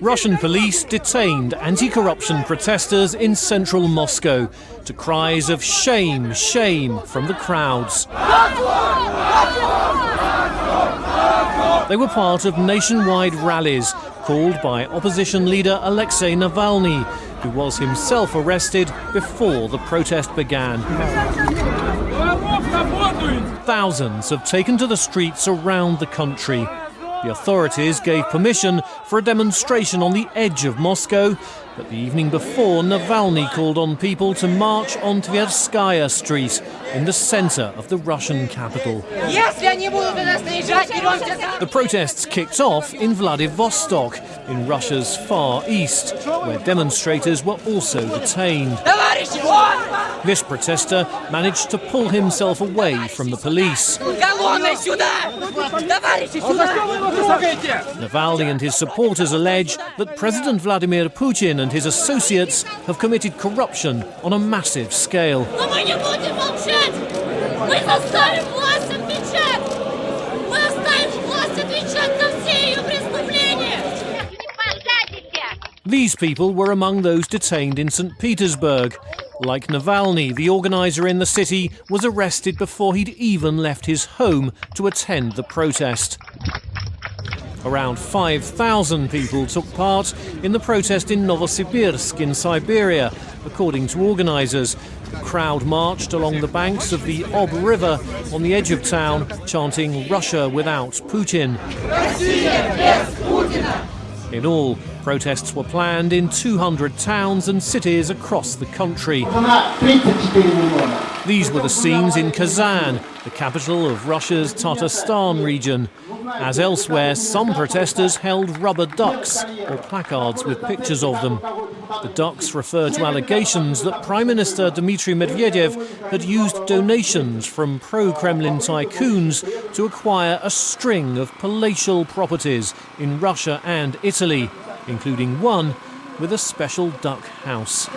Russian police detained anti-corruption protesters in central Moscow to cries of "shame, shame" from the crowds. They were part of nationwide rallies called by opposition leader Aleksei Navalny, who was himself arrested before the protest began. Thousands have taken to the streets around the country. The authorities gave permission for a demonstration on the edge of Moscow, but the evening before, Navalny called on people to march on Tverskaya Street in the centre of the Russian capital. The protests kicked off in Vladivostok, in Russia's far east, where demonstrators were also detained. This protester managed to pull himself away from the police. Navalny and his supporters allege that President Vladimir Putin and his associates have committed corruption on a massive scale. These people were among those detained in St. Petersburg. Like Navalny, the organiser in the city was arrested before he'd even left his home to attend the protest. Around 5,000 people took part in the protest in Novosibirsk in Siberia, according to organisers. The crowd marched along the banks of the Ob River on the edge of town, chanting "Russia without Putin." In all, protests were planned in 200 towns and cities across the country. These were the scenes in Kazan, the capital of Russia's Tatarstan region. As elsewhere, some protesters held rubber ducks or placards with pictures of them. The ducks refer to allegations that Prime Minister Dmitry Medvedev had used donations from pro-Kremlin tycoons to acquire a string of palatial properties in Russia and Italy, including one with a special duck house.